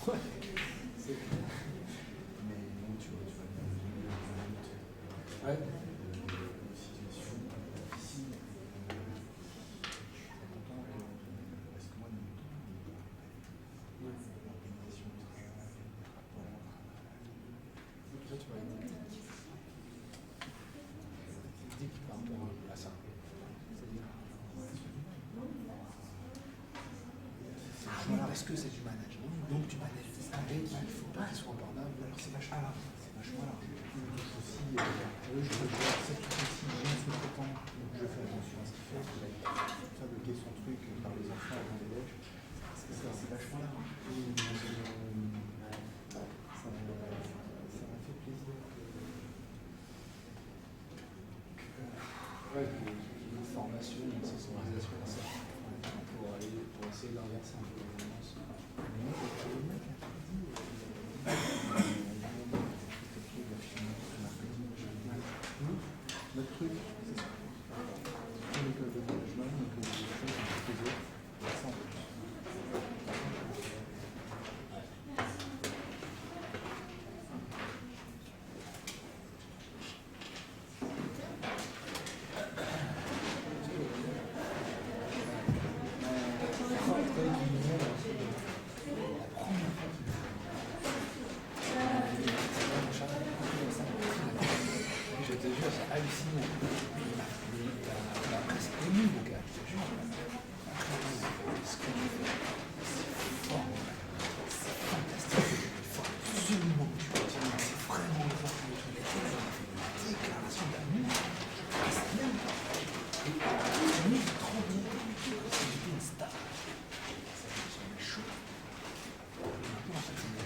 C'est clair. Mais bon, tu vois bien, ouais. Situation difficile. Je suis pas content, parce que moi, de mon temps, l'organisation du travail, donc là, tu vois, dit par rapport à ça. C'est-à-dire, parce que c'est du management, donc tu manages des startups, il ne faut pas qu'ils soient abordables. Alors c'est vachement large. C'est vachement large. Aussi, je vois c'est tout aussi, j'ai un sous-traitant, donc je fais attention à ce qu'il fait, il va fabriquer son truc par les enfants avant les lèches. C'est vachement large. Ça m'a fait plaisir qu'il y ait une formation, une sensibilisation à ça, pour essayer d'inverser un peu la tendance. Notre truc, c'est ça. L'école de management, l'école de gestion, les autres, ça en plus. Je te jure, c'est hallucinant. Il a presque ému, mon gars, je te jure. Ce que tu fais, c'est fort, c'est fantastique. Il faut absolument que tu continues. C'est vraiment fort que tu l'aies fait. Il a fait une déclaration d'amour. C'est même pas. Et lui, il est trop bien. C'est une star. Ça me chaud. Maintenant, ça me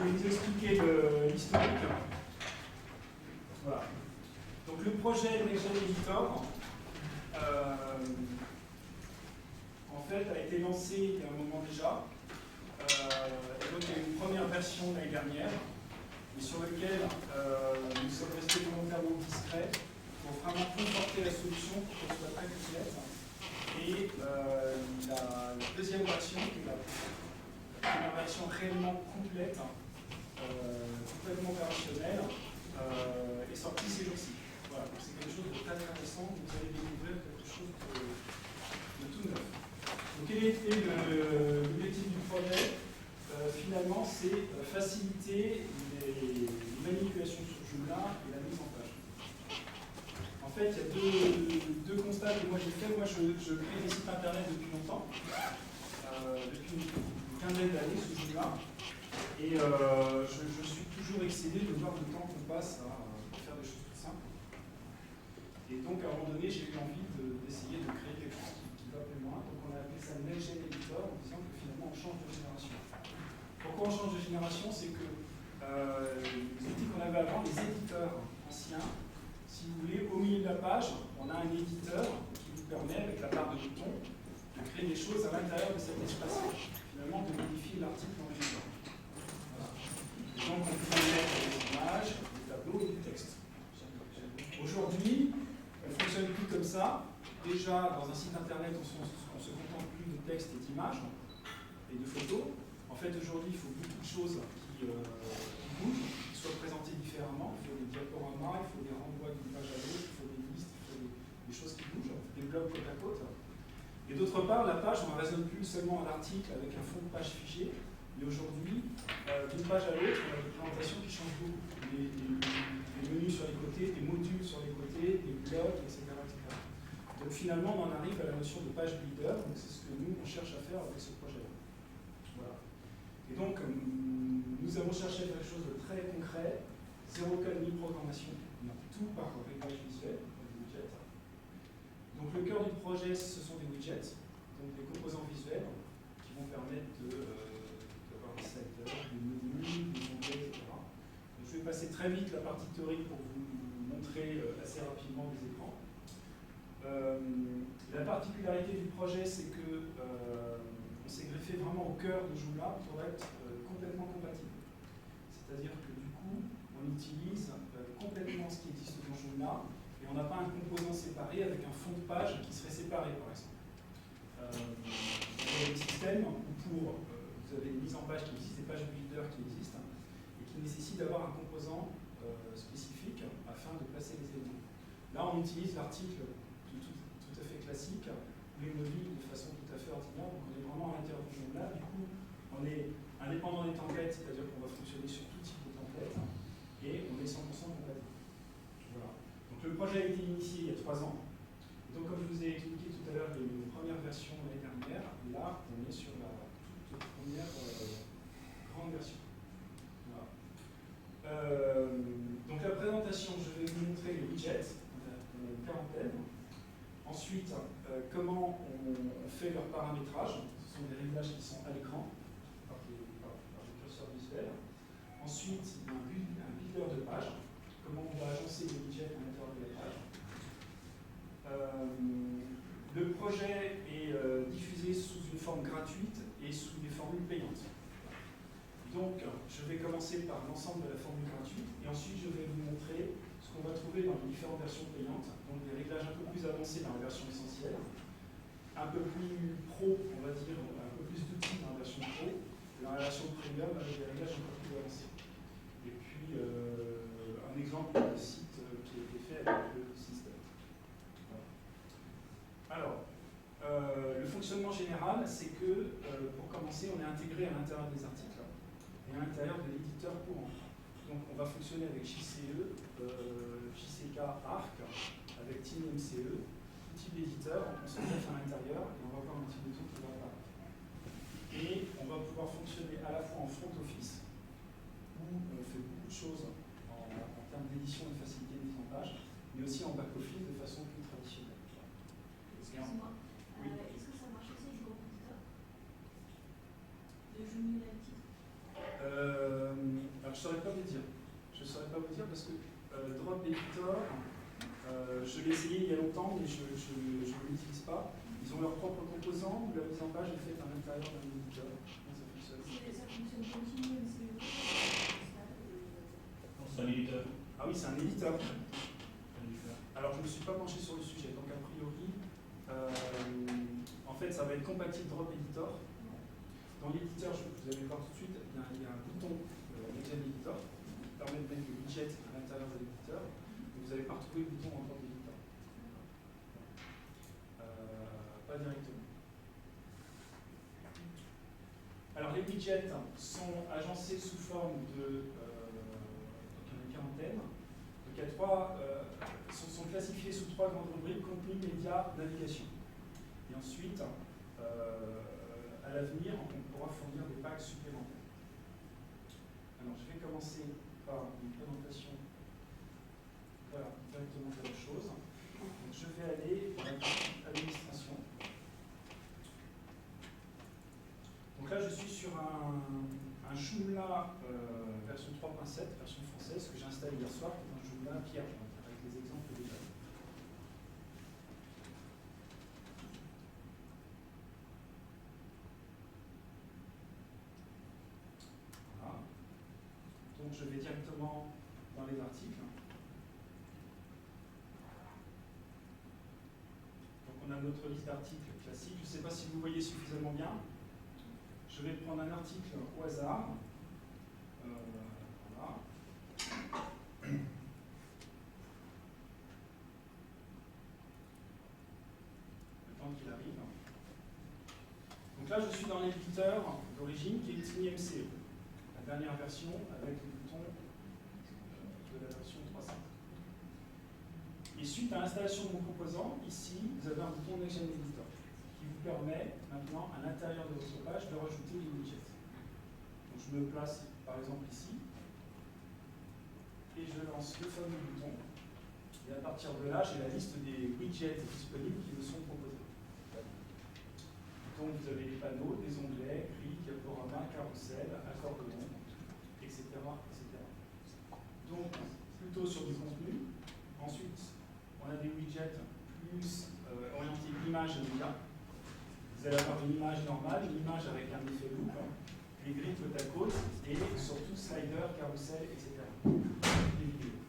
Je vais vous expliquer l'historique. Voilà. Donc le projet Next-Gen Editor, en fait, a été lancé il y a un moment déjà. Et donc il y a eu une version l'année dernière, mais sur lequel nous sommes restés volontairement discrets pour vraiment conforter la solution pour qu'elle soit très complète. Et la deuxième version, qui est la première version réellement complète, complètement opérationnelle, est sortie ces jours-ci. Voilà, c'est quelque chose de très récent, vous allez découvrir quelque chose de tout neuf. Donc, quel était l'objectif du projet? Finalement, c'est faciliter les manipulations sur Joomla et la mise en page. En fait, il y a deux constats que moi j'ai fait. Moi, je crée des sites internet depuis longtemps, depuis une quinzaine d'années sous Joomla, et je suis toujours excédé de voir le temps qu'on passe à faire des choses toutes simples. Et donc, à un moment donné, j'ai eu envie d'essayer de créer quelque chose qui va plus loin. Donc, on a appelé ça Next-Gen Editor, en disant que finalement, on change de génération. Pourquoi on change de génération? C'est que les outils qu'on avait avant, les éditeurs anciens, si vous voulez, au milieu de la page, on a un éditeur qui vous permet, avec la barre de bouton, de créer des choses à l'intérieur de cet espace. Finalement, de modifier l'article en général. Voilà. Et donc, on peut mettre des images, des tableaux et du texte. Aujourd'hui, on ne fonctionne plus comme ça. Déjà, dans un site internet, on se contente plus de texte et d'images et de photos. En fait, aujourd'hui, il faut beaucoup de choses qui bougent, qui soient présentées différemment. Il faut des diaporamas, il faut des renvois d'une page à l'autre, il faut des listes, il faut des choses qui bougent, des blocs côte à côte. Et d'autre part, la page, on ne raisonne plus seulement à l'article avec un fond de page figé, mais aujourd'hui, d'une page à l'autre, on a des présentations qui changent beaucoup. Des menus sur les côtés, des modules sur les côtés, des blocs, etc., etc. Donc finalement, on en arrive à la notion de page builder, donc c'est ce que nous, on cherche à faire avec ce projet-là. Voilà. Et donc, nous avons cherché à faire quelque chose de très concret, zéro code ni programmation, tout par réglage visuel, des widgets. Donc le cœur du projet, ce sont des widgets, donc des composants visuels qui vont permettre d'avoir des sliders, des menus, des onglets, etc. Donc, je vais passer très vite la partie théorique pour vous montrer assez rapidement les écrans. La particularité du projet, c'est que on s'est greffé vraiment au cœur de Joomla pour être complètement compatible. C'est-à-dire que du coup, on utilise complètement ce qui existe dans Joomla et on n'a pas un composant séparé avec un fond de page qui serait séparé, par exemple. Vous avez des systèmes où vous avez une mise en page qui existe, des pages builder qui existent et qui nécessitent d'avoir un composant spécifique afin de placer les éléments. Là, on utilise l'article tout à fait classique, ou les modules de façon tout à fait ordinaire, donc on est vraiment à l'intérieur du Joomla. Du coup, on est indépendant des templates, c'est-à-dire qu'on va fonctionner sur tout type de template, et on est 100% compatible. Voilà. Donc le projet a été initié il y a 3 ans. Et donc comme je vous ai expliqué tout à l'heure, il y a eu une première version l'année dernière, et là, on est sur la toute première grande version. Voilà. Donc la présentation, je vais vous montrer les widgets, on a une quarantaine. Ensuite, comment on fait leur paramétrage. Ce sont des réglages qui sont à l'écran par les curseurs visuels. Ensuite, il y a un builder de page. Comment on va agencer les widgets à l'intérieur de la page. Le projet est diffusé sous une forme gratuite et sous des formules payantes. Donc, je vais commencer par l'ensemble de la formule gratuite et ensuite je vais vous montrer ce qu'on va trouver dans les différentes versions payantes, donc des réglages un peu plus avancés dans la version essentielle, un peu plus pro, on va dire, un peu plus d'outils dans la version pro, et dans la version premium avec des réglages un peu plus avancés. Et puis, un exemple de site qui a été fait avec le système. Voilà. Alors, le fonctionnement général, c'est que, pour commencer, on est intégré à l'intérieur des articles et à l'intérieur de l'éditeur courant. Donc on va fonctionner avec JCE, JCK Arc, avec TeamMCE, tout type d'éditeur, on se greffe à l'intérieur et on va avoir un petit bouton qui va apparaître. Et on va pouvoir fonctionner à la fois en front office, où on fait beaucoup de choses en termes d'édition et de facilité de mise en page, mais aussi en back office de façon plus traditionnelle. Excuse-moi, oui. Est-ce que ça marche aussi du compositeur de Joomla Editor? Alors je ne saurais pas vous dire. Je ne saurais pas vous dire parce que Drop Editor, je l'ai essayé il y a longtemps, mais je ne l'utilise pas. Ils ont leurs propres composants, où la mise en page est faite à l'intérieur d'un éditeur. Comment ça fonctionne? Ça fonctionne continu, MCE. oui, c'est un éditeur. Alors, je ne me suis pas penché sur le sujet, donc a priori, en fait, ça va être compatible Drop Editor. Dans l'éditeur, vous allez voir tout de suite, il y a un bouton Next-Gen Editor qui permet de mettre le widget à l'intérieur de l'éditeur. Vous n'allez pas retrouver le bouton en tant d'éditeur. Pas directement. Alors, les widgets sont agencés sous forme de une quarantaine. Donc, il y a sont classifiés sous 3 grandes rubriques: contenu, médias, navigation. Et ensuite, à l'avenir, on pourra fournir des packs supplémentaires. Alors, je vais commencer par une présentation directement de la chose. Donc, je vais aller dans la partie administration. Donc là, je suis sur un Joomla version 3.7, version française, que j'ai installé hier soir, qui est un Joomla vierge, avec les exemples déjà. Voilà. Donc je vais directement dans les articles. Donc on a notre liste d'articles classique. Je ne sais pas si vous voyez suffisamment bien. Je vais prendre un article au hasard. Voilà. Le temps qu'il arrive. Donc là, je suis dans l'éditeur d'origine qui est Xmini MCE, la dernière version avec le bouton de la version 3.5. Et suite à l'installation de mon composant, ici, vous avez un bouton Next-Gen Editor qui vous permet maintenant, à l'intérieur de votre page, de rajouter les widgets. Donc je me place, par exemple, ici, et je lance le fameux bouton. Et à partir de là, j'ai la liste des widgets disponibles qui me sont proposés. Donc vous avez les panneaux, des onglets, gris, diaporama, carrousel, accordéon, etc., etc. Donc, plutôt sur du contenu. Ensuite, on a des widgets plus orientés image et médias. Vous allez avoir une image normale, une image avec un effet loop, les grilles côte à côte, et surtout slider, carrousel, etc. Des vidéos.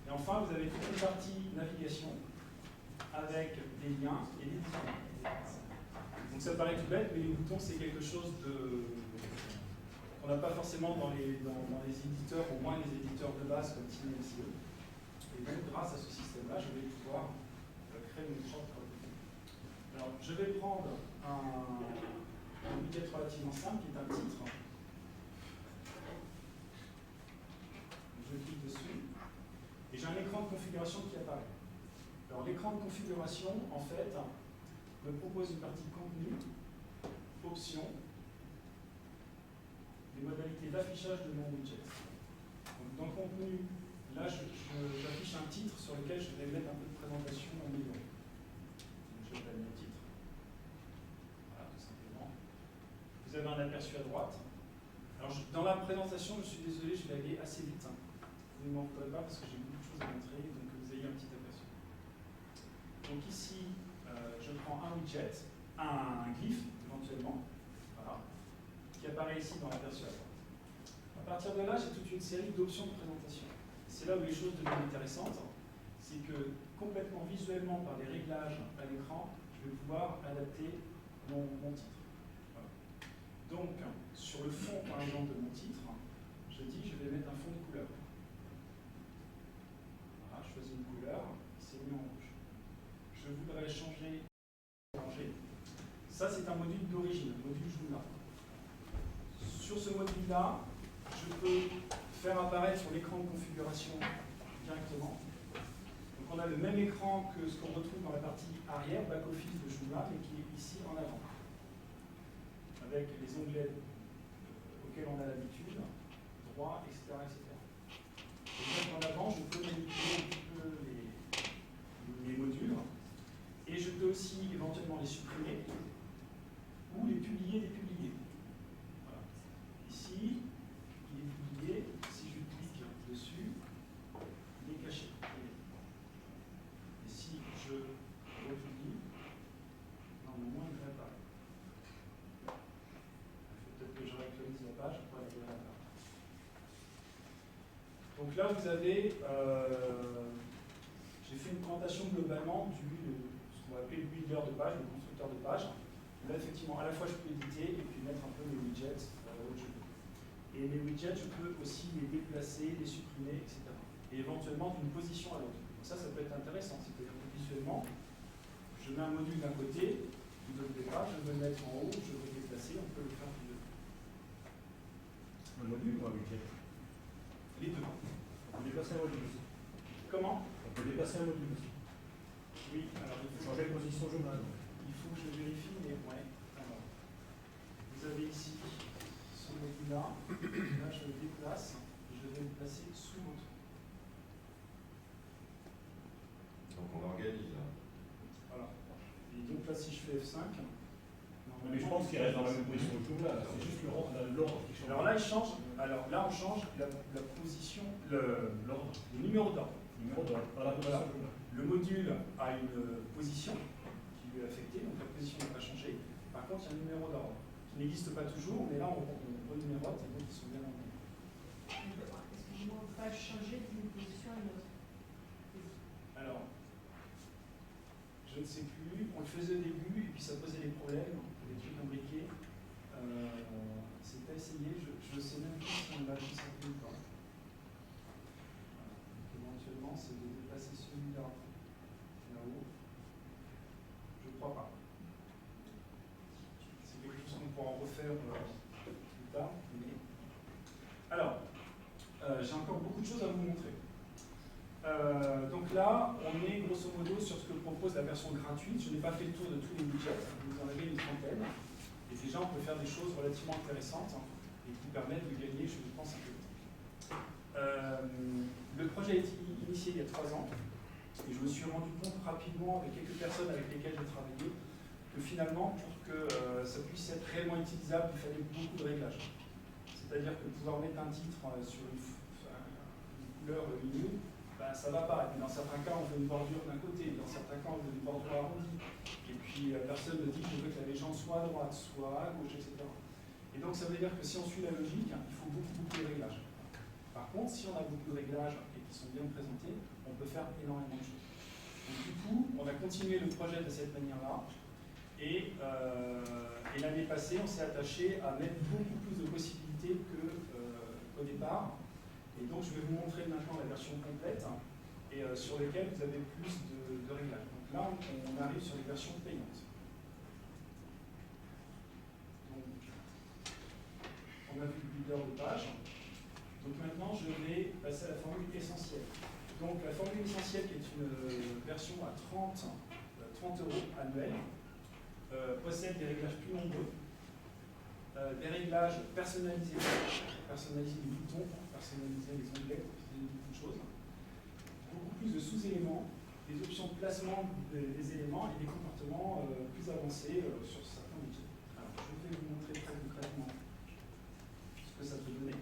Et enfin, vous avez toute une partie navigation avec des liens et des boutons. Donc ça paraît tout bête, mais les boutons, c'est quelque chose qu'on n'a pas forcément dans les éditeurs, au moins les éditeurs de base comme TinyMCE. Et donc, grâce à ce système-là, je vais pouvoir créer une shortcut. Alors, je vais prendre un widget relativement simple, qui est un titre. Je clique dessus, et j'ai un écran de configuration qui apparaît. Alors, l'écran de configuration, en fait, me propose une partie contenu, options, les modalités d'affichage de mon widget. Donc, dans le contenu, là, j'affiche un titre sur lequel je vais mettre un peu de présentation en milieu. Donc, je vais mettre le titre. Voilà, tout simplement. Vous avez un aperçu à droite. Alors, dans la présentation, je suis désolé, je vais aller assez vite. Vous ne m'en voudrez pas parce que j'ai beaucoup de choses à montrer, donc vous ayez un petit aperçu. Donc ici, je prends un widget, un glyphe éventuellement, voilà, qui apparaît ici dans l'aperçu à droite. À partir de là, j'ai toute une série d'options de présentation. C'est là où les choses deviennent intéressantes, c'est que complètement visuellement, par les réglages à l'écran, je vais pouvoir adapter mon titre. Voilà. Donc, sur le fond, par exemple, de mon titre, je dis je vais mettre un fond de couleur. Voilà, je choisis une couleur, c'est mis en rouge. Je voudrais changer orangé. Ça, c'est un module d'origine, un module Joomla. Sur ce module-là, je peux faire apparaître sur l'écran de configuration directement. Donc on a le même écran que ce qu'on retrouve dans la partie arrière, back-office de Joomla, mais qui est ici en avant. Avec les onglets auxquels on a l'habitude, droit, etc., etc. Et donc en avant, je peux manipuler un petit peu les modules. Et je peux aussi éventuellement les supprimer ou les publier, dépublier. Voilà. Ici, il est publié. Si je clique dessus, il est caché. Et si je republie, normalement il réapparaît. Il faut peut-être que je réactualise la page pour la réapparaître. Donc là, vous avez, j'ai fait une présentation globalement ce qu'on va appeler le builder de page, le constructeur de page. Là, effectivement, à la fois, je peux éditer et puis mettre un peu mes widgets où je veux. Et mes widgets, je peux aussi les déplacer, les supprimer, etc. Et éventuellement d'une position à l'autre. Donc ça peut être intéressant. C'est-à-dire que visuellement, je mets un module d'un côté, du autre départ, je veux le mettre en haut, je veux le déplacer, on peut le faire tous deux. Un module ou un widget? Les deux. On peut déplacer un module aussi. Comment? On peut déplacer un module aussi. Oui, alors il faut Changer de position journal. Il faut que je vérifie, mais ouais. Alors, vous avez ici ce module-là. Là, je le déplace. Je vais le placer sous l'autre. Donc on organise là. Voilà. Et donc là, si je fais F5, Mais je pense qu'il reste dans la même position que tout là. C'est juste l'ordre qui change. alors là, il change. Alors là, on change la position, le numéro d'ordre. Numéro d'ordre, pas la position journal. Le module a une position qui lui est affectée, donc la position n'a pas changé. Par contre, il y a un numéro d'ordre qui n'existe pas toujours, mais là, on renumérote et donc ils sont bien en ordre. Excusez-moi, on va changer d'une position à une autre. Alors, je ne sais plus, on le faisait au début et puis ça posait des problèmes, des trucs imbriqués. C'est pas essayé, je ne sais même plus si on l'a conservé ou pas. Donc, éventuellement, c'est de déplacer celui-là là-haut. Je ne crois pas. C'est quelque chose qu'on pourra en refaire plus tard. Mais... Alors, j'ai encore beaucoup de choses à vous montrer. Donc là, on est grosso modo sur ce que propose la version gratuite. Je n'ai pas fait le tour de tous les widgets, vous en avez une trentaine. Et déjà, on peut faire des choses relativement intéressantes et qui permettent de gagner, je pense, un peu de temps. Le projet a été initié il y a 3 ans et je me suis rendu compte rapidement avec quelques personnes avec lesquelles j'ai travaillé que finalement, pour que ça puisse être réellement utilisable, il fallait beaucoup de réglages. C'est-à-dire que pouvoir mettre un titre sur une couleur lumineuse, ben, ça va pas. Et dans certains cas, on veut une bordure d'un côté, dans certains cas, on veut une bordure arrondie. Et puis, personne ne dit que je veux que la légende soit à droite, soit à gauche, etc. Et donc, ça veut dire que si on suit la logique, il faut beaucoup de réglages. Par contre, si on a beaucoup de réglages et qui sont bien présentés, on peut faire énormément de choses. Donc, du coup, on a continué le projet de cette manière-là. Et l'année passée, on s'est attaché à mettre beaucoup plus de possibilités qu'au départ. Et donc, je vais vous montrer maintenant la version complète et sur lesquelles vous avez plus de réglages. Donc là, on arrive sur les versions payantes. Donc, on a vu le builder de page. Donc maintenant, je vais passer à la formule essentielle. Donc la formule essentielle, qui est une version à 30 € annuel, possède des réglages plus nombreux, des réglages personnalisés, personnaliser les boutons, personnaliser les onglets, personnaliser beaucoup de choses, beaucoup plus de sous-éléments, des options de placement des éléments et des comportements plus avancés sur certains outils. Alors, je vais vous montrer très concrètement ce que ça peut donner.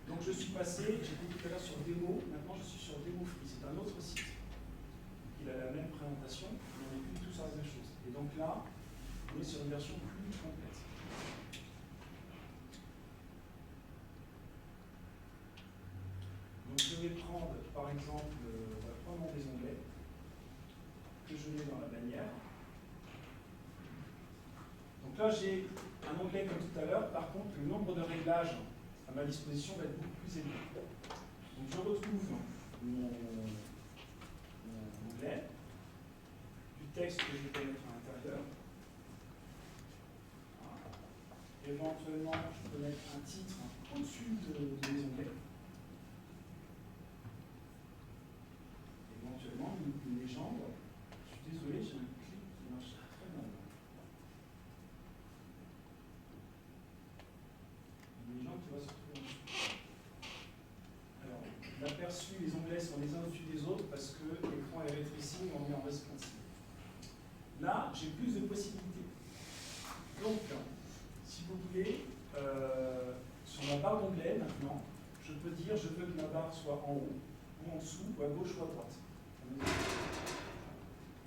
Donc, je suis passé, j'étais tout à l'heure sur démo, maintenant je suis sur démo free. C'est un autre site. Il a la même présentation, mais on n'est plus tout sur la même chose. Et donc là, on est sur une version plus complète. Donc je vais prendre par exemple vraiment des onglets que je mets dans la bannière. Donc là j'ai un onglet comme tout à l'heure, par contre le nombre de réglages à ma disposition va être beaucoup plus élevé. Donc je retrouve mon onglet, du texte que je peux mettre à l'intérieur. Éventuellement, je peux mettre un titre au-dessus de mes onglets. Éventuellement, une légende. Je suis désolé, j'ai un clic qui marche très mal. Une légende qui va se retrouver en dessous. Alors, l'aperçu, les onglets sont les uns au-dessus des autres parce que l'écran est rétréci et on met en responsive. Là, j'ai plus de possibilités. Donc, si vous voulez, sur ma barre d'onglet maintenant, je peux dire je veux que ma barre soit en haut, ou en dessous, ou à gauche ou à droite.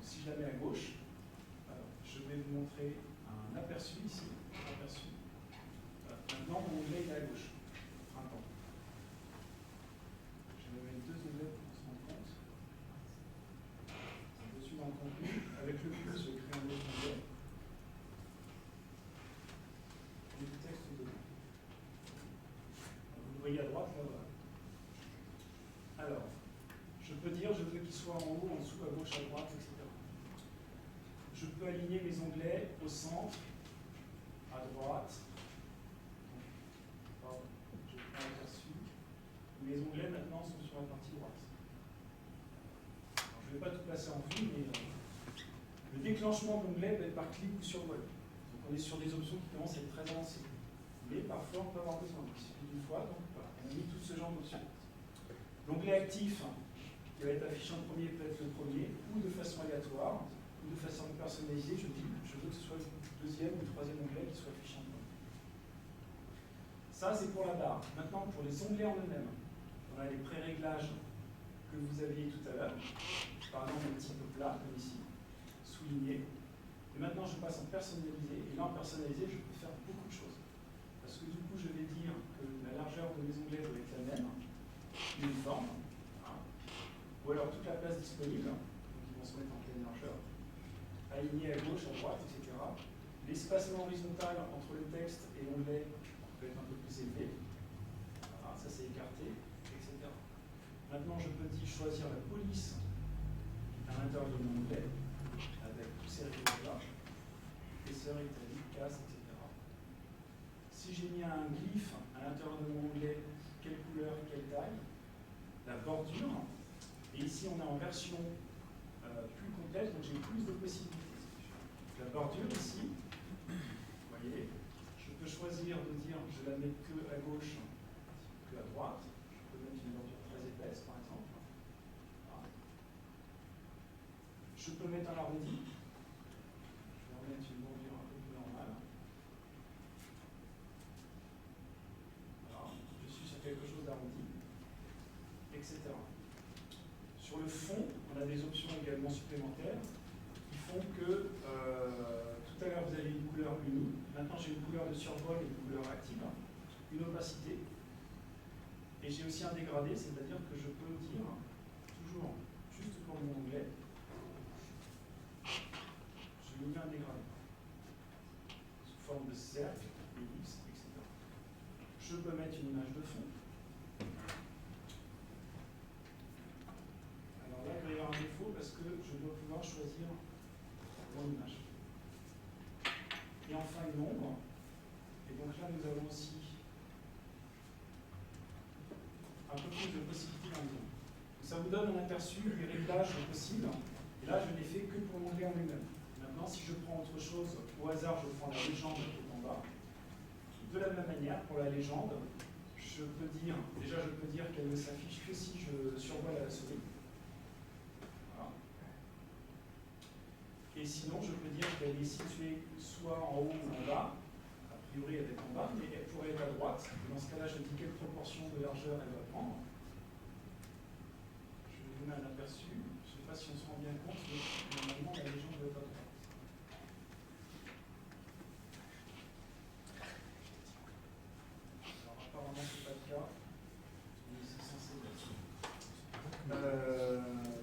Si je la mets à gauche, alors, je vais vous montrer un aperçu ici. Aperçu. Voilà. Maintenant, mon onglet est à gauche. Printemps. voyez à droite, là, voilà. Alors, je peux dire, je veux qu'il soit en haut, en dessous, à gauche, à droite, etc. Je peux aligner mes onglets au centre, à droite. Pardon, je prends l'aperçu. Mes onglets maintenant sont sur la partie droite. Alors, je ne vais pas tout passer en vue, mais le déclenchement d'onglet peut être par clic ou survol. Donc on est sur des options qui commencent à être très avancées. Mais parfois on peut avoir besoin. Il suffit d'une fois, donc voilà, on a mis tout ce genre d'options. L'onglet actif, qui va être affiché en premier, peut être le premier, ou de façon aléatoire, ou de façon personnalisée. Je dis, je veux que ce soit le deuxième ou le troisième onglet qui soit affiché en premier. Ça, c'est pour la barre. Maintenant, pour les onglets en eux-mêmes, on a les pré-réglages que vous aviez tout à l'heure. Par exemple, un type plat, comme ici, souligné. Et maintenant, je passe en personnalisé. Et là, en personnalisé, je peux faire beaucoup de choses. Parce que du coup, je vais dire que la largeur de mes onglets doit être la même, uniforme. Hein. Ou alors toute la place disponible, donc ils vont se mettre en pleine largeur, aligné à gauche, à droite, etc. L'espacement horizontal entre le texte et l'onglet peut être un peu plus élevé. Voilà, ça c'est écarté, etc. Maintenant, je peux choisir la police à l'intérieur de mon onglet, avec tous ces réglages-là, épaisseur, italique, casse, etc. Si j'ai mis un glyphe à l'intérieur de mon onglet, quelle couleur, quelle taille, la bordure, et ici on est en version plus complète, donc j'ai plus de possibilités. La bordure ici, vous voyez, je peux choisir de dire je la mets que à gauche, que à droite. Je peux mettre une bordure très épaisse par exemple. Voilà. Je peux mettre un arrondi. Je vais remettre une bordure un peu plus normale. Voilà. Je suis sur quelque chose d'arrondi, etc. Sur le fond, on a des options également supplémentaires qui font que tout à l'heure vous avez une couleur unie, maintenant j'ai une couleur de survol et une couleur active, une opacité, et j'ai aussi un dégradé, c'est-à-dire que je peux dire, toujours juste pour mon onglet, je lui mets un dégradé, sous forme de cercle, ellipse, etc. Je peux mettre une image de fond. Alors là, il va y avoir un défaut parce que je dois pouvoir choisir mon image. Et enfin une ombre. Et donc là, nous avons aussi un peu plus de possibilités dans les ombres. Ça vous donne un aperçu des réglages possibles. Et là, je n'ai fait que pour l'onglet en lui-même. Maintenant, si je prends autre chose, au hasard, je prends la légende qui est en bas. De la même manière, pour la légende, je peux dire, déjà je peux dire qu'elle ne s'affiche que si je survole à la souris. Voilà. Et sinon, je peux dire qu'elle est située soit en haut ou en bas. A priori, elle est en bas, mais elle pourrait être à droite. Et dans ce cas-là, je dis quelle proportion de largeur elle va prendre. Je vais vous donner un aperçu. Je ne sais pas si on se rend bien compte, mais normalement, la légende doit être à droite. Alors, apparemment, ce n'est pas le cas. Mais c'est censé l'être.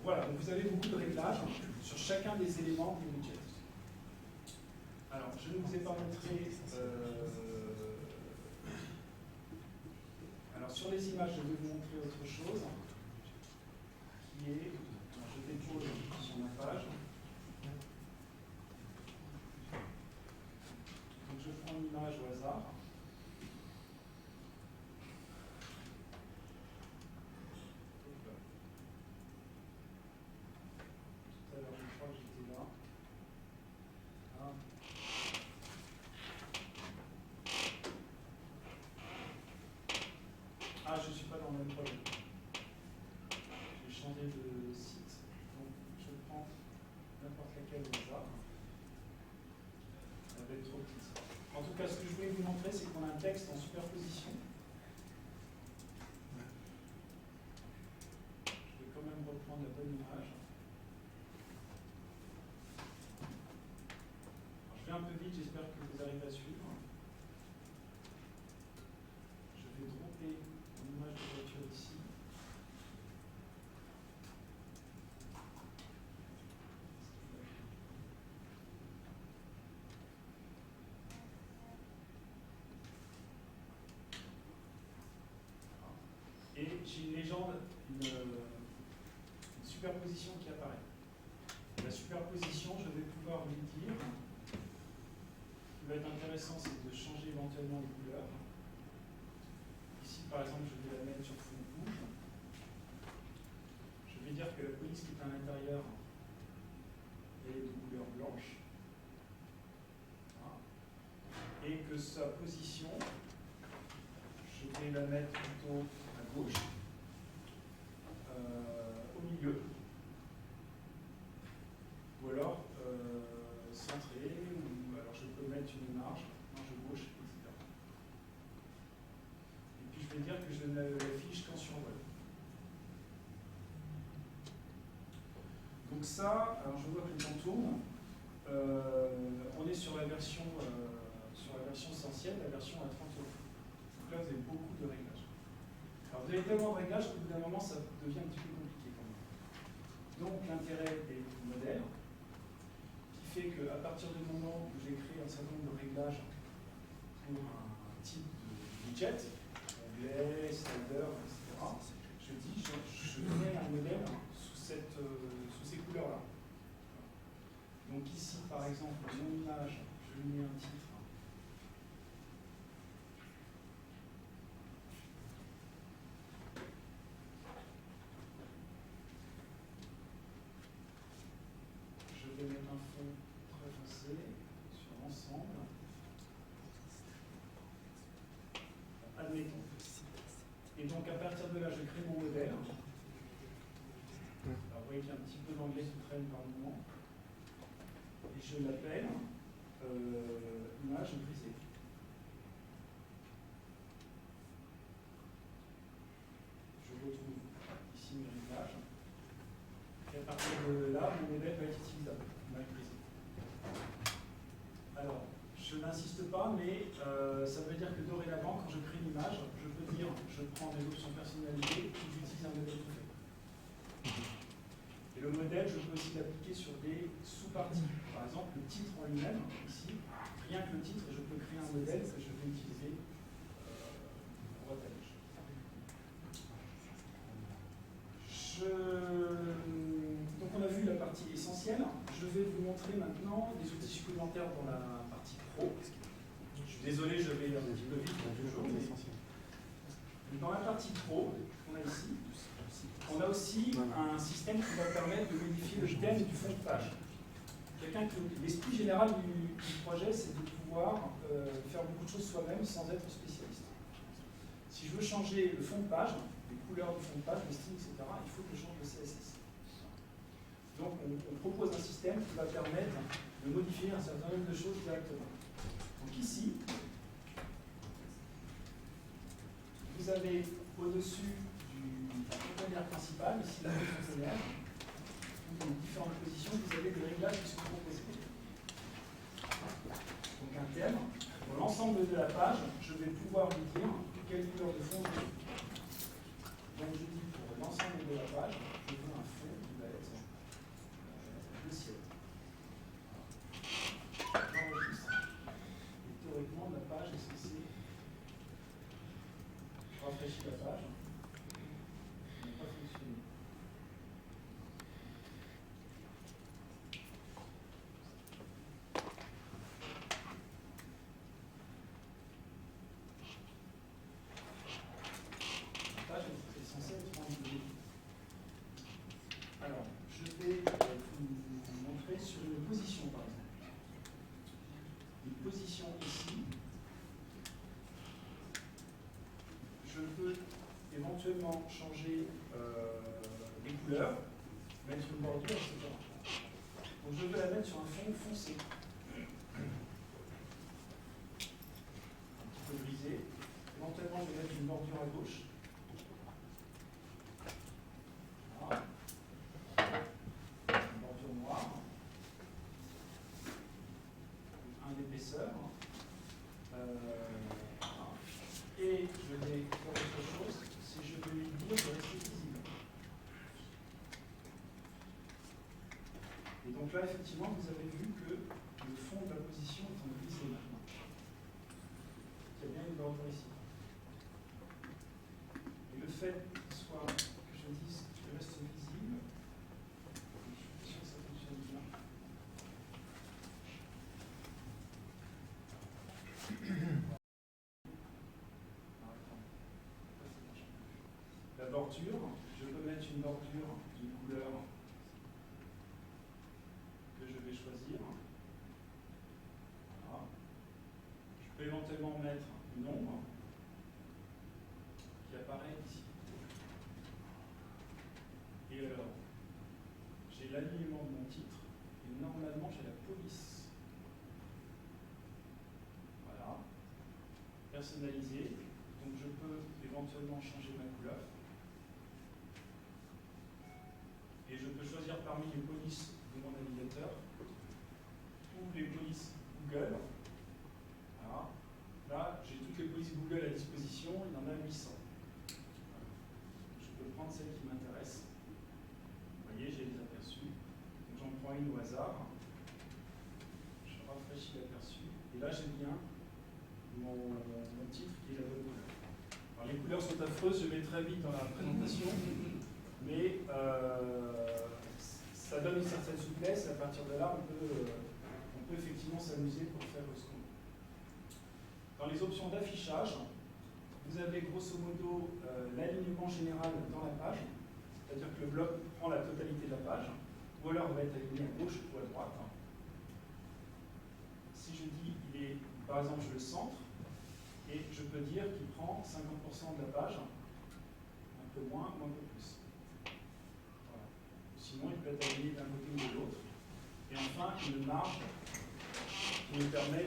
Voilà, donc vous avez beaucoup de réglages sur chacun des éléments du widget. Alors, je ne vous ai pas montré. Alors, sur les images, je vais vous montrer autre chose qui est. Alors, je dépose sur ma page. Donc, je prends une image au hasard. Tout à l'heure, je crois que j'étais là. Ah. Ah, je ne suis pas dans le même projet. J'ai changé de site. Donc, je prends n'importe laquelle au hasard. Elle va être trop petite. En tout cas, ce que je voulais vous montrer, c'est qu'on a un texte en superposition. Je vais quand même reprendre la bonne image. Alors, je vais un peu vite, j'espère que vous arrivez à suivre. Je vais dropper une image de voiture ici. j'ai une légende, une superposition qui apparaît. La superposition, je vais pouvoir lui dire, ce qui va être intéressant, c'est de changer éventuellement les couleurs. Ici, par exemple, je vais la mettre sur fond rouge. Je vais dire que la police qui est à l'intérieur est de couleur blanche. Voilà. Et que sa position, je vais la mettre plutôt à gauche, au milieu, ou alors centré, ou alors je peux mettre une marge gauche, etc. Et puis je vais dire que je ne l'affiche qu'en survol. Donc ça, alors je vois que le temps tourne. On est sur la version essentielle, la version à 30 euros. Donc là, vous avez beaucoup de réglages. Alors vous avez tellement de réglages qu'au bout d'un moment, ça devient un petit peu compliqué quand même. Donc l'intérêt des modèles, qui fait qu'à partir du moment où j'ai créé un certain nombre de réglages pour un type de widget, onglet, slider, etc., je dis, je crée un modèle sous ces couleurs-là. Donc ici, par exemple, mon image, je lui mets un titre. Je vais mettre un fond très foncé sur l'ensemble. Admettons. Et donc à partir de là, je crée mon modèle. Alors vous voyez qu'il y a un petit peu d'anglais qui traîne par moment. Et je l'appelle image brisée. Je retrouve ici mes réglages. Et à partir de là, mon modèle va être utilisable, image brisée. Alors, je n'insiste pas, mais ça veut dire que dorénavant, quand je crée une image, je peux dire, je prends des options personnalisées et j'utilise un modèle tout fait. Et le modèle, je peux aussi l'appliquer sur des sous-parties. Par exemple, le titre en lui-même, ici, rien que le titre, je peux créer un modèle que je vais utiliser à droite à gauche. Donc on a vu la partie essentielle. Je vais vous montrer maintenant des outils supplémentaires dans la partie pro. Je suis désolé, je vais un petit peu vite toujours. Mais dans la partie pro, qu'on a ici, on a aussi un système qui va permettre de modifier le thème du fond de page. L'esprit général du projet, c'est de pouvoir faire beaucoup de choses soi-même sans être spécialiste. Si je veux changer le fond de page, les couleurs du fond de page, les styles, etc., il faut que je change le CSS. Donc on propose un système qui va permettre de modifier un certain nombre de choses directement. Donc ici, vous avez au-dessus du conteneur principal, ici la conteneur, dans les différentes positions, vous avez des réglages qui sont proposés. Donc un thème, pour l'ensemble de la page, je vais pouvoir lui dire quelle couleur de fond je veux. Donc je dis pour l'ensemble de la page, je veux un fond qui va être le ciel. J'enregistre. Et théoriquement, la page est censée rafraîchir la page. Ça n'a pas fonctionné. La page est censée être remplie. Alors, je vais vous montrer sur une position, par exemple. Une position ici. Je peux éventuellement changer les couleurs, mettre une bordure, etc. Donc je vais la mettre sur un fond foncé. Un petit peu grisé. Éventuellement, je vais mettre une bordure à gauche. Voilà. Une bordure noire. Un d'épaisseur. Et je vais faire autre chose, c'est que je vais lui dire de rester visible. Et donc là, effectivement, vous avez vu que le fond de la position est en grisé maintenant. Il y a bien une bordure ici. Et le fait, ce bordure, je peux mettre une bordure d'une couleur que je vais choisir. Voilà. Je peux éventuellement mettre une ombre qui apparaît ici. Et alors, j'ai l'alignement de mon titre et normalement j'ai la police. Voilà. Personnalisé. Donc je peux éventuellement changer ma couleur. Et je peux choisir parmi les polices de mon navigateur ou les polices Google. Voilà. Là, j'ai toutes les polices Google à disposition, il y en a 800. Je peux prendre celle qui m'intéresse. Vous voyez, j'ai les aperçus. Donc j'en prends une au hasard. Je rafraîchis l'aperçu. Et là, j'ai bien mon titre qui est la bonne couleur. Alors, les couleurs sont affreuses, je vais très vite dans la présentation. Mais ça donne une certaine souplesse et à partir de là, on peut effectivement s'amuser pour faire ce qu'on veut. Dans les options d'affichage, vous avez grosso modo l'alignement général dans la page, c'est-à-dire que le bloc prend la totalité de la page, ou alors va être aligné à gauche ou à droite. Si je dis, par exemple, je le centre, et je peux dire qu'il prend 50% de la page, un peu moins ou un peu plus. Voilà. Sinon, il peut être aligné d'un côté ou de l'autre. Et enfin, une marge qui me permet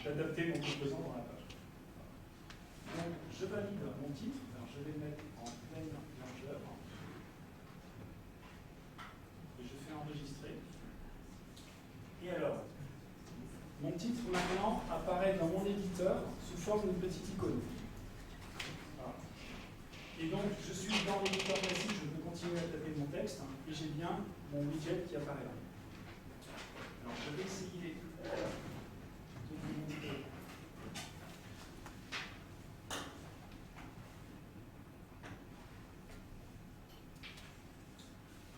d'adapter mon composant dans la page. Donc, je valide mon titre. Alors, je vais le mettre en pleine largeur. Et je fais enregistrer. Et alors, mon titre maintenant apparaît dans mon éditeur sous forme d'une petite icône. Voilà. Et donc, je suis dans l'éditeur classique, je peux continuer à taper mon texte, et j'ai bien mon widget qui apparaît là. Alors, je vais essayer de vous montrer.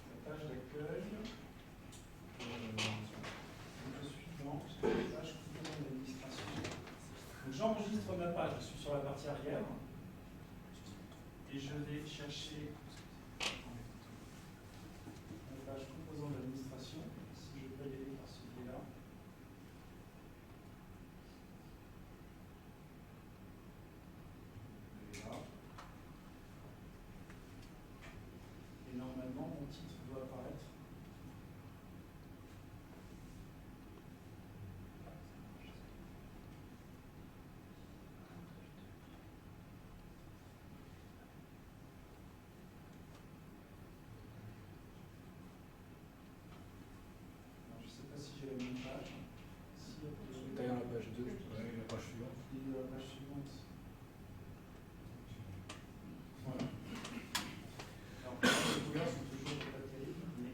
La page d'accueil. Je suis dans la page d'administration. J'enregistre ma page, je suis sur la partie arrière. Et je vais chercher la page composant d'administration, si je peux y aller par ce biais-là. Et là. Et normalement, mon titre doit apparaître. Je ne sais pas si j'ai la même page. Si, Derrière la page 2. Ouais, la page suivante. Et la page suivante. Voilà. Alors, les couleurs sont toujours pas terribles, mais.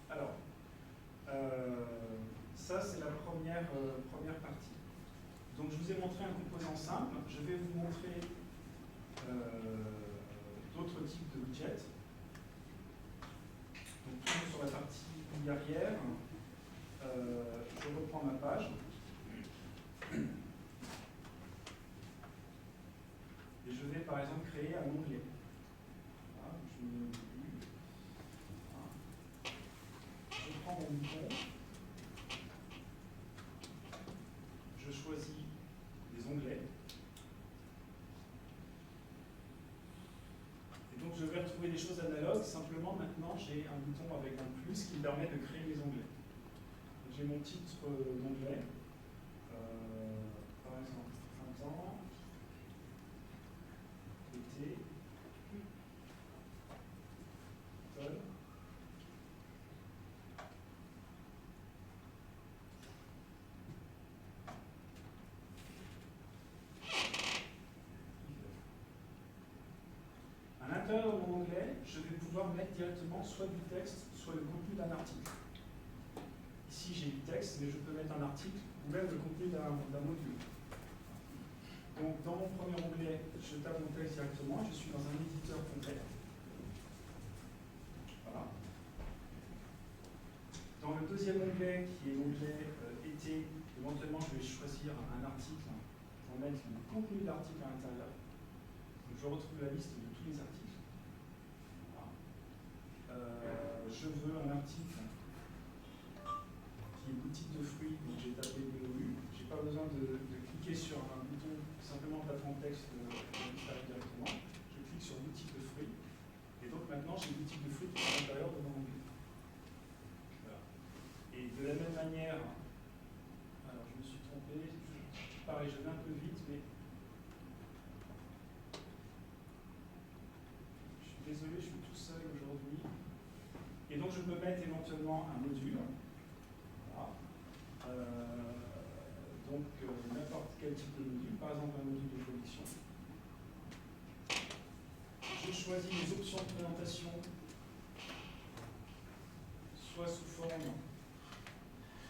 Alors, ça c'est la première partie. Donc je vous ai montré un composant simple. Je vais vous montrer d'autres types de widgets. Donc toujours sur la partie arrière, je reprends ma page. Et je vais par exemple créer un onglet. Voilà, je mets au début. Voilà. Je prends mon bouton. Je choisis des onglets. Et donc je vais retrouver des choses analogues, simplement maintenant j'ai un bouton avec un plus qui me permet de créer mes onglets. J'ai mon titre d'onglet, par exemple printemps, été, automne. À l'intérieur de mon onglet, je vais pouvoir mettre directement soit du texte, soit le contenu d'un article. Ici, j'ai du texte, mais je peux mettre un article ou même le contenu d'un module. Donc, dans mon premier onglet, je tape mon texte directement et je suis dans un éditeur complet. Voilà. Dans le deuxième onglet, qui est l'onglet été, éventuellement, je vais choisir un article pour mettre le contenu de l'article à l'intérieur. Je je retrouve la liste de tous les articles. Voilà. Je veux un article qui est boutique de fruits, donc j'ai tapé BOU. Je n'ai pas besoin de cliquer sur un bouton, simplement en tapant le texte directement. Je clique sur boutique de fruits. Et donc maintenant, j'ai une boutique de fruits qui est à l'intérieur de mon onglet. Voilà. Et de la même manière, alors je me suis trompé, pareil, je vais un peu vite, mais je suis désolé, je suis tout seul aujourd'hui. Et donc je peux mettre éventuellement un module. Voilà. Donc n'importe quel type de module, par exemple un module de collection. Je choisis les options de présentation, soit sous forme,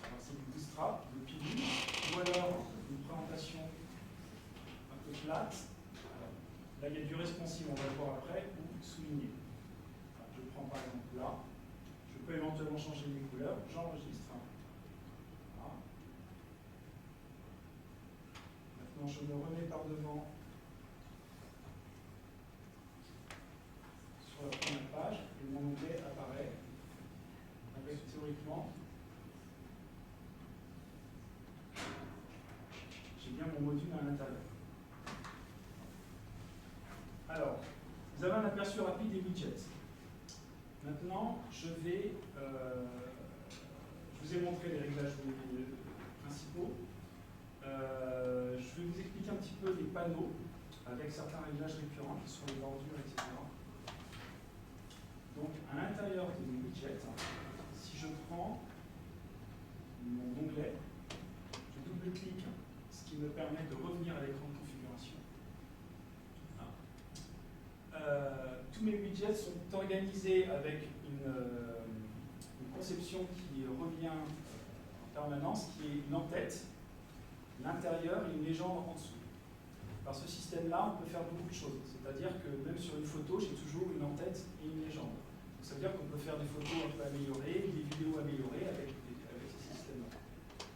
alors c'est du bootstrap, de pilule, ou alors une présentation un peu plate. Alors, là il y a du responsive, on va le voir après, ou souligné. Alors, je prends par exemple là, je peux éventuellement changer les couleurs, j'enregistre. Voilà. Maintenant je me remets par devant sur la première page et mon onglet apparaît avec théoriquement, j'ai bien mon module à l'intérieur. Alors, vous avez un aperçu rapide des widgets. Maintenant, je vous ai montré les réglages principaux. Je vais vous expliquer un petit peu les panneaux avec certains réglages récurrents qui sont les bordures, etc. Donc, à l'intérieur de mes widgets, si je prends mon onglet, je double-clique, ce qui me permet de revenir à l'écran de configuration. Tous mes widgets sont organisés avec une conception qui revient en permanence, qui est une en-tête, l'intérieur et une légende en dessous. Par ce système-là, on peut faire beaucoup de choses. C'est-à-dire que même sur une photo, j'ai toujours une en-tête et une légende. Donc, ça veut dire qu'on peut faire des photos un peu améliorées, des vidéos améliorées avec ces systèmes-là.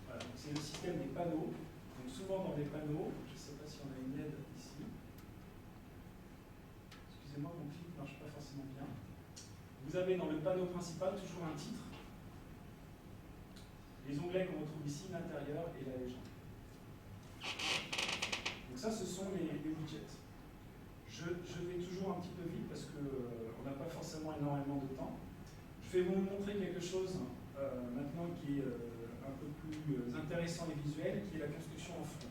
Voilà, c'est le système des panneaux. Donc souvent dans les panneaux, je ne sais pas si on a une aide ici. Excusez-moi, mon clic ne marche pas forcément bien. Vous avez dans le panneau principal toujours un titre. Les onglets qu'on retrouve ici, l'intérieur et la légende. Donc ça, ce sont les widgets. Je vais toujours un petit peu vite parce qu'on n'a pas forcément énormément de temps. Je vais vous montrer quelque chose maintenant qui est un peu plus intéressant et visuel, qui est la construction en front.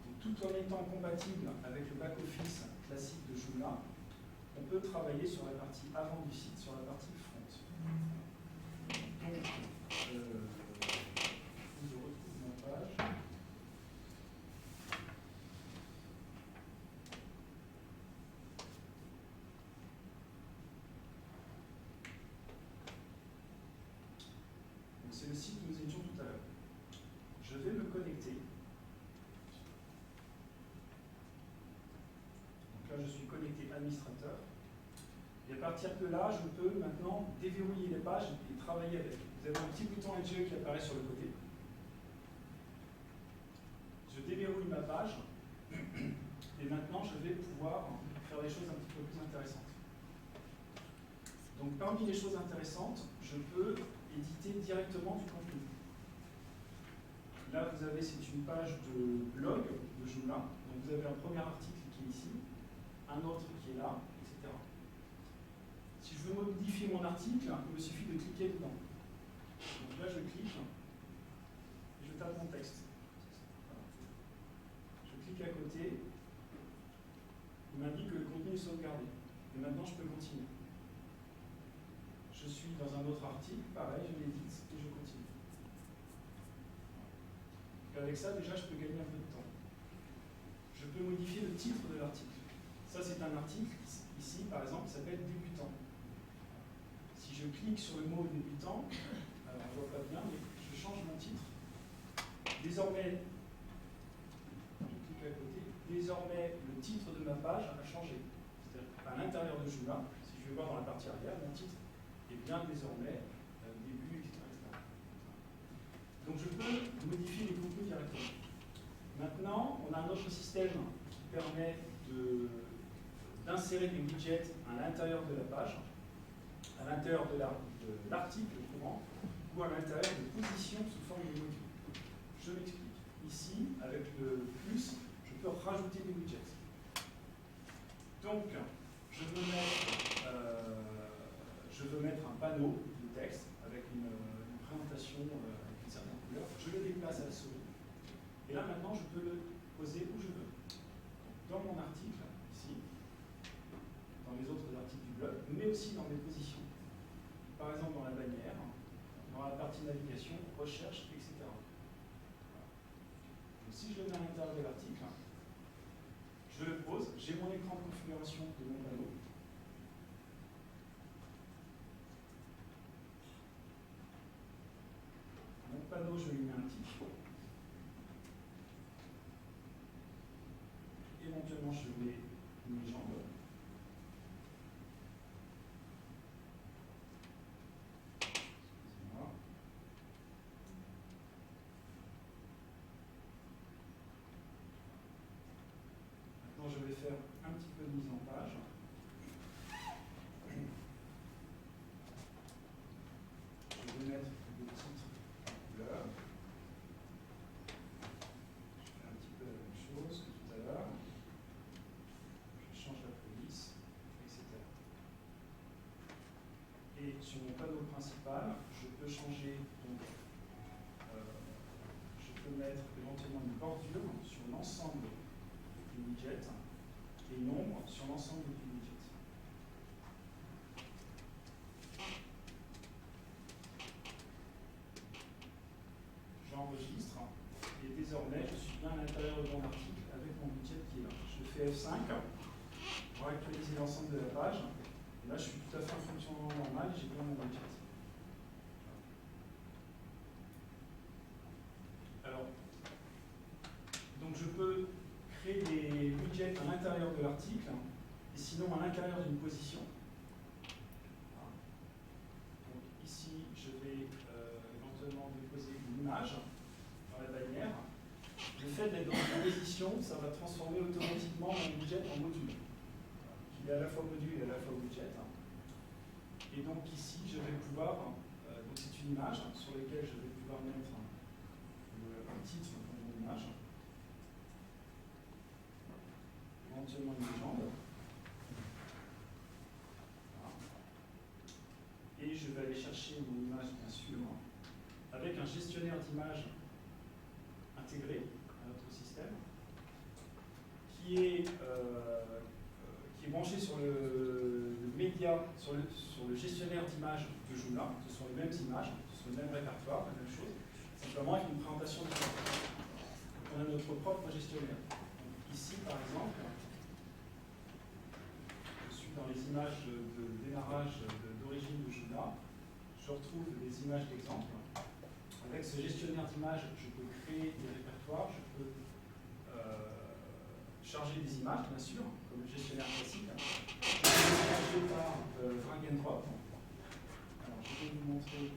Donc, tout en étant compatible avec le back-office classique de Joomla, on peut travailler sur la partie avant du site, sur la partie front. Donc, je retrouve ma page. C'est le site où nous étions tout à l'heure. Je vais me connecter. Donc là, je suis connecté administrateur. Et à partir de là, je peux maintenant déverrouiller les pages et travailler avec. Vous avez un petit bouton Edge qui apparaît sur le côté. Je déverrouille ma page. Et maintenant, je vais pouvoir faire des choses un petit peu plus intéressantes. Donc, parmi les choses intéressantes, je peux éditer directement du contenu. Là, vous avez, c'est une page de blog de Joomla. Donc, vous avez un premier article qui est ici, un autre qui est là, etc. Si je veux modifier mon article, il me suffit de cliquer dedans. Donc là, je clique et je tape mon texte. Voilà. Je clique à côté. Il m'indique que le contenu est sauvegardé. Et maintenant, je peux continuer. Je suis dans un autre article, pareil, je l'édite et je continue. Et avec ça, déjà, je peux gagner un peu de temps. Je peux modifier le titre de l'article. Ça, c'est un article, ici, par exemple, qui s'appelle Débutant. Si je clique sur le mot débutant, alors on ne voit pas bien, mais je change mon titre. Désormais, je clique à côté, désormais, le titre de ma page a changé. C'est-à-dire à l'intérieur de Joomla, si je vais voir dans la partie arrière, mon titre est bien désormais début, etc., etc. Donc je peux modifier les contenus directement. Maintenant, on a un autre système qui permet d'insérer des widgets à l'intérieur de la page, à l'intérieur de l'article courant, ou à l'intérieur de positions sous forme de modules. Je m'explique. Ici, avec le plus, je peux rajouter des widgets. Donc, je veux mettre un panneau de texte avec une présentation avec une certaine couleur. Je le déplace à la souris. Et là, maintenant, je peux le poser où je veux. Dans mon article, ici, dans les autres articles du blog, mais aussi dans mes positions. Par exemple, dans la bannière, dans la partie navigation, recherche, etc. Donc, si je le mets à l'intérieur de l'article, je le pose, j'ai mon écran de configuration de mon panneau. Mon panneau, je lui mets un titre. Éventuellement, je mets une légende. Excusez-moi. Maintenant, je vais faire un petit peu de mise en page. Je vais mettre le titre en couleur. Je fais un petit peu la même chose que tout à l'heure. Je change la police, etc. Et sur mon panneau principal, je peux changer, donc, je peux mettre éventuellement une bordure sur l'ensemble du widget et une ombre sur l'ensemble du widget. J'enregistre et désormais je suis bien à l'intérieur de mon article avec mon widget qui est là. Je fais F5 pour actualiser l'ensemble de la page. Et là je suis tout à fait en fonctionnement normal et j'ai bien mon widget. Alors, donc je peux créer des widgets à l'intérieur de l'article et sinon à l'intérieur d'une position. Donc ici, je vais éventuellement déposer une image dans la bannière. Le fait d'être dans une position, ça va transformer automatiquement mon widget en module. Il est à la fois module et à la fois widget. Et donc ici, je vais pouvoir, donc c'est une image sur laquelle je vais pouvoir mettre un titre pour mon image. Éventuellement une légende. Voilà. Et je vais aller chercher mon image, bien sûr, avec un gestionnaire d'images intégré à notre système, qui est branché sur le média, sur le gestionnaire d'images de Joomla. Ce sont les mêmes images, ce sont le même répertoire, la même chose, simplement avec une présentation différente. On a notre propre gestionnaire. Donc, ici, par exemple, je suis dans les images de démarrage d'origine de Joomla. Je retrouve des images d'exemple. Avec ce gestionnaire d'images, je peux créer des répertoires, je peux charger des images, bien sûr, comme le gestionnaire classique. Chargé par drag and drop. Alors, je vais vous montrer.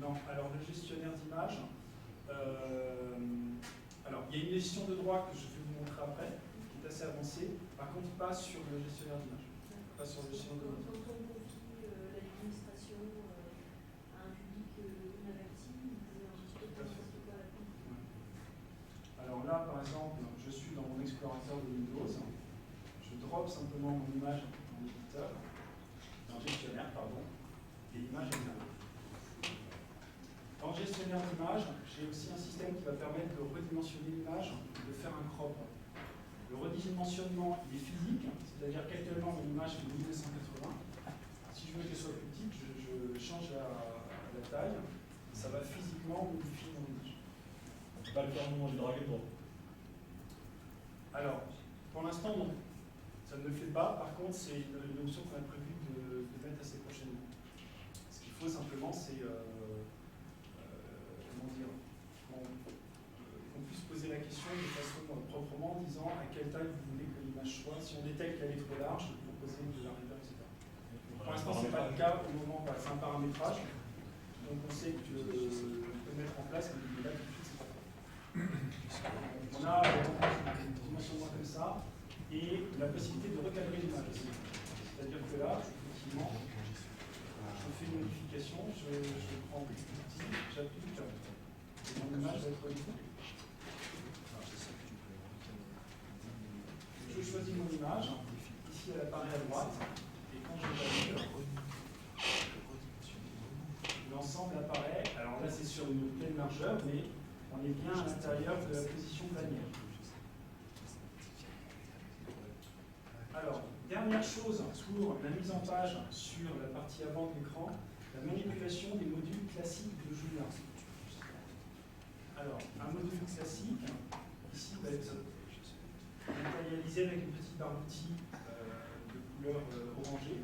Non, alors le gestionnaire d'images, alors il y a une gestion de droit que je vais vous montrer après, qui est assez avancée, par contre pas sur le gestionnaire d'images, pas sur le gestionnaire de droit. Quand on confie l'administration à un public inaverti, vous pouvez enregistrer n'importe quoi à la fin. Alors là, par exemple, je suis dans mon explorateur de Windows, je drop simplement mon image dans l'éditeur, dans le gestionnaire, pardon, et l'image est là. Dans le gestionnaire d'image, j'ai aussi un système qui va permettre de redimensionner l'image, de faire un crop. Le redimensionnement il est physique, c'est-à-dire qu'actuellement mon image est de 1280. Si je veux qu'elle soit plus petite, je change la taille, ça va physiquement modifier mon image. On ne peut pas le faire au moment du drag and drop. Alors, pour l'instant non, ça ne le fait pas. Par contre, c'est une option qu'on a prévu de mettre assez prochainement. faut simplement, c'est comment dire, qu'on puisse poser la question de façon proprement en disant à quelle taille vous voulez que l'image soit. Si on détecte qu'elle est trop large, vous proposez de la réduire, etc. Pour l'instant, ce n'est pas le cas au moment, c'est un paramétrage. Donc on sait qu'on peut mettre en place, mais là tout de suite, c'est pas fait. On a un dimensionnement comme ça et la possibilité de recadrer l'image. C'est-à-dire que là, effectivement, je fais une modification, je prends l'outil, j'applique, et mon image va être reliée. Je choisis mon image, ici elle apparaît à droite, et quand je valide, l'ensemble apparaît. Alors là c'est sur une pleine largeur, mais on est bien à l'intérieur de la position planière. Alors, dernière chose pour la mise en page sur la partie avant de l'écran, la manipulation des modules classiques de Julia. Alors, un module classique, ici, va être matérialisé avec une petite barre d'outils de couleur orangée.